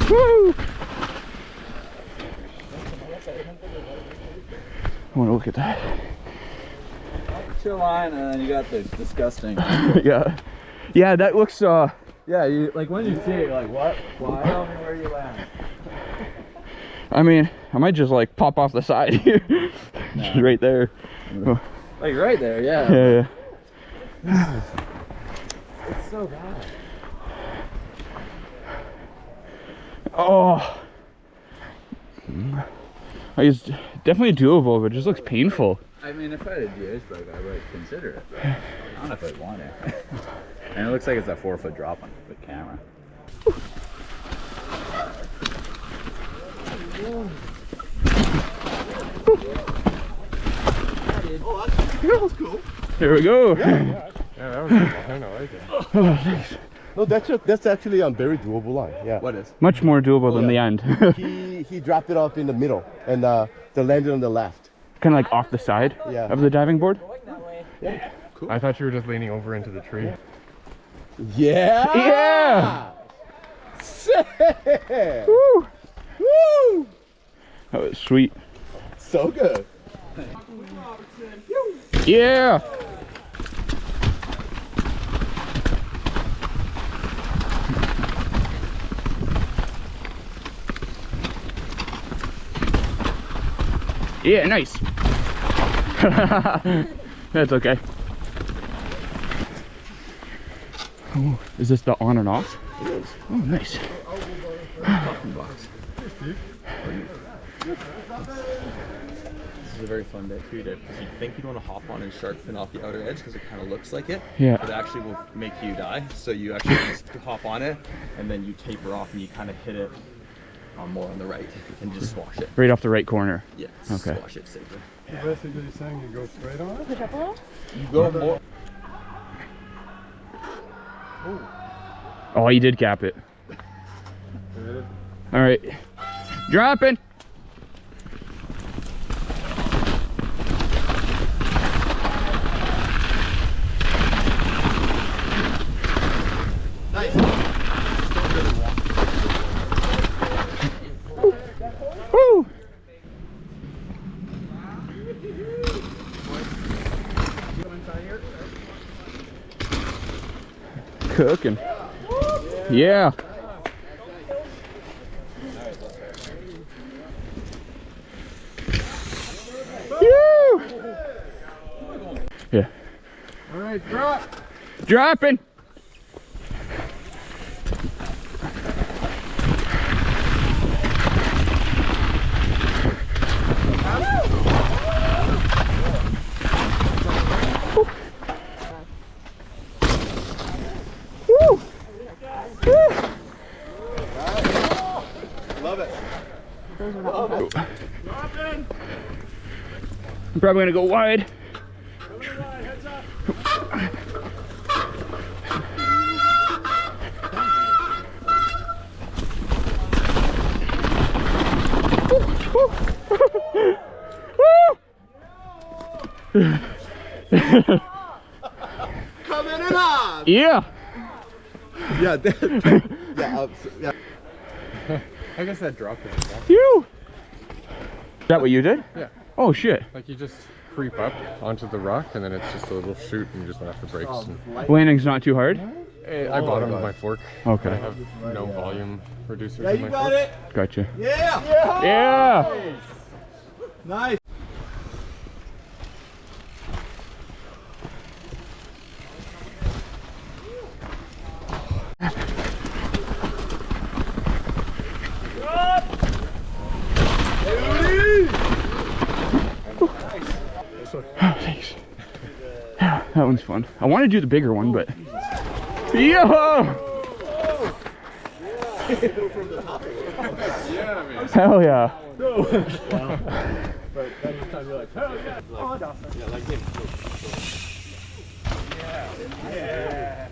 Woo! I want to look at that. Chill line, and then you got the disgusting. Yeah. Yeah, that looks, Yeah, you like when you see it, you're like, what? Why? Tell me where you land. I mean, I might just like pop off the side here. Nah. Right there. Like right there, yeah. Yeah, yeah. It's so bad. Oh. It's definitely doable, but it just looks painful. I mean, if I had a GH bike, I would consider it. But I don't know if I'd want it. And it looks like it's a 4-foot drop on the camera. Oh, that was cool. Here we go. Yeah, that was cool. I know, I like it. Oh, thanks. No, that's actually a very doable line. Yeah. What is? Much more doable than the end. He dropped it off in the middle, and they landed on the left. Kind of like off the side of the diving board. Yeah. Cool. I thought you were just leaning over into the tree. Yeah. Yeah. Sick. Woo. Woo. That was sweet. So good. Yeah. Yeah, nice. That's okay. Oh, is this the on and off? It is. Oh, nice. Box. This is a very fun day too, because you think you'd want to hop on and shark fin off the outer edge because it kind of looks like it. Yeah. But it actually will make you die. So you actually just hop on it and then you taper off and you kind of hit it more on the right and just swash it. Right off the right corner. Yeah. Okay. Swash it safer. Yeah. Basically saying you go straight on it? You go more. Oh, you did cap it. All right. Dropping. Nice. Woo! Cooking. Yeah. Woo! Yeah. All right, drop. Dropping. Woo! Woo! Love it. I'm probably gonna go wide. Coming in hot. Yeah. Yeah. Yeah. Yeah. I guess that dropped it. You. Is that what you did? Yeah. Oh shit. Like you just creep up onto the rock and then it's just a little chute and you just went after brakes. And Landing's not too hard. I bottomed with my fork. Okay. I have no volume reducers Yeah, in you my got fork. it. Gotcha. Yeah. Yeah. Nice. Oh, thanks. Yeah, that one's fun. I want to do the bigger one, but yeah. Hell yeah. But every time you're like, hell yeah. Yeah, like him. Yeah.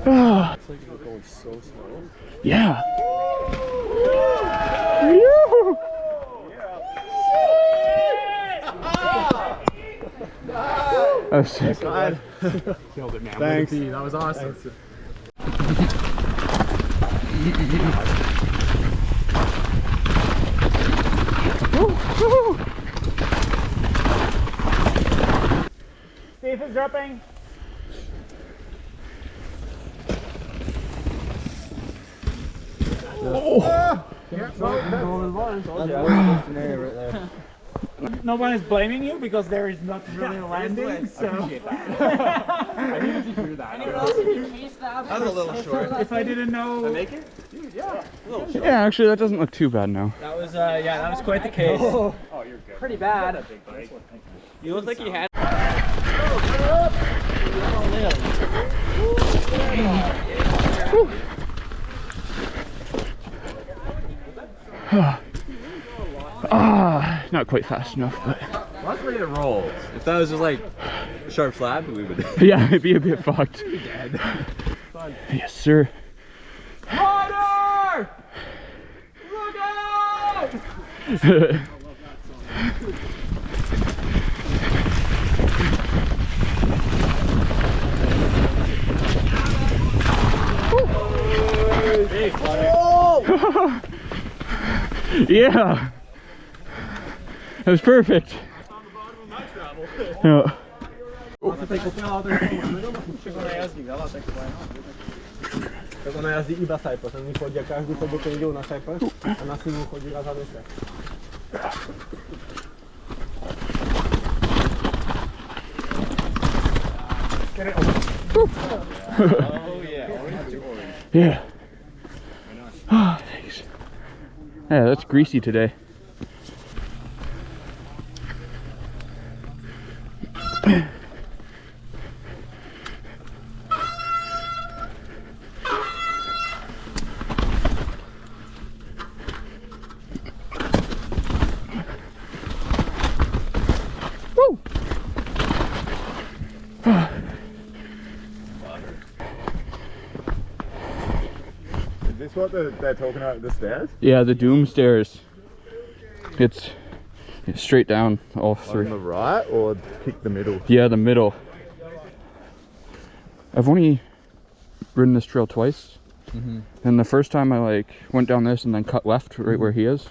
Ah. It's like you're going so slow. Yeah. That was sick. Killed it, man. Thanks. That was awesome. Steve is dropping. No one is blaming you because there is not really a landing. So I needed to hear that. That was a little short. if I didn't know, Make it? Dude, yeah. A little short. Yeah, actually, that doesn't look too bad now. that was that was quite the case. Oh, you're good. Pretty bad. You look like you had. Not quite fast enough, but Luckily it rolls. If that was just like sharp slab, we would. yeah, it'd be a bit fucked. Yes, sir. Water! Look out! Yeah, that was perfect. Yeah. Tak ona jazdí iba sajpos, oni chodia každý chodí, keď idú na sajpos a na simu chodí raz za mesiac. Oh yeah, orange to orange. Yeah. Oh, thanks. Yeah, that's greasy today. Woo! Is this what they're talking about, the stairs? Yeah, the doom stairs. It's straight down all three. On the right or pick the middle? Yeah, the middle. I've only ridden this trail twice. And the first time I like went down this and then cut left right where he is.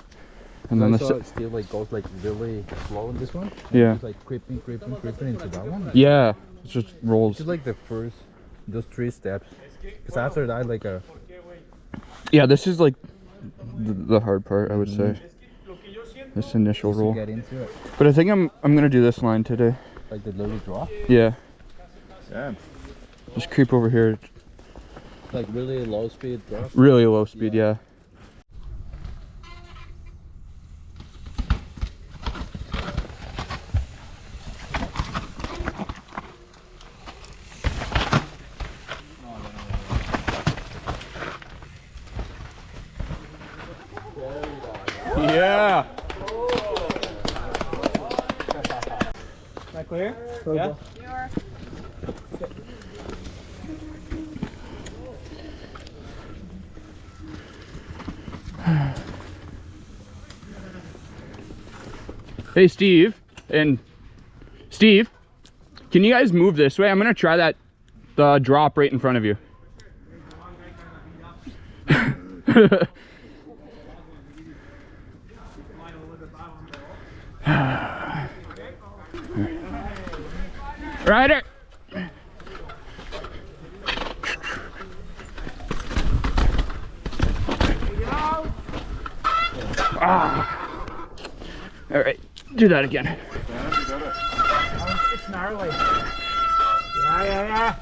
And then I the saw it still like goes like really slow in this one. Yeah. It's like creeping into that one. yeah, it just rolls. Just like the first, those 3 steps. Because after that, like a. Yeah, this is like the hard part, I would say. This initial To roll. get into it, But I think I'm gonna do this line today. like the little drop, Yeah, Yeah. just creep over here, like really low speed drop. really low speed. Yeah. Yeah. Am I clear? Yeah. Hey, Steve and Steve, can you guys move this way? I'm gonna try that drop right in front of you. Rider. All right, do that again. It's gnarly. Yeah.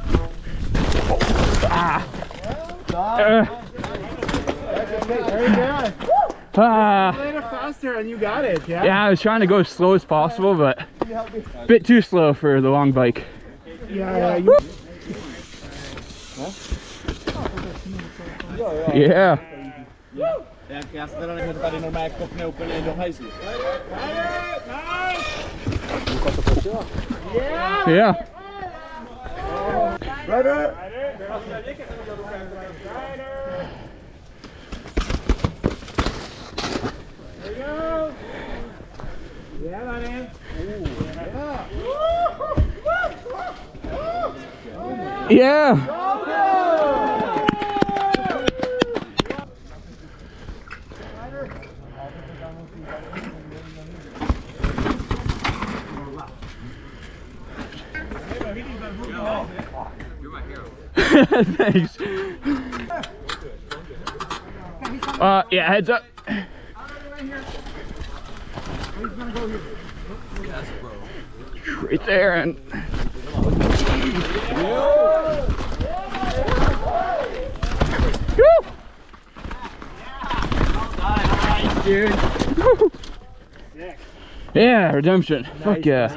Very good. Later faster and you got it. Yeah. Yeah, I was trying to go as slow as possible, but a bit too slow for the long bike. Yeah. Yeah. Yeah. Rider! There you go. Yeah, buddy. Yeah. Thanks. Yeah, heads up. Right there and dude. Yeah, redemption. Fuck yeah.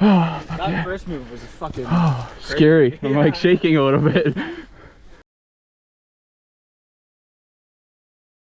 Oh, fuck That yeah. first move was fucking Oh, scary. I'm like shaking a little bit.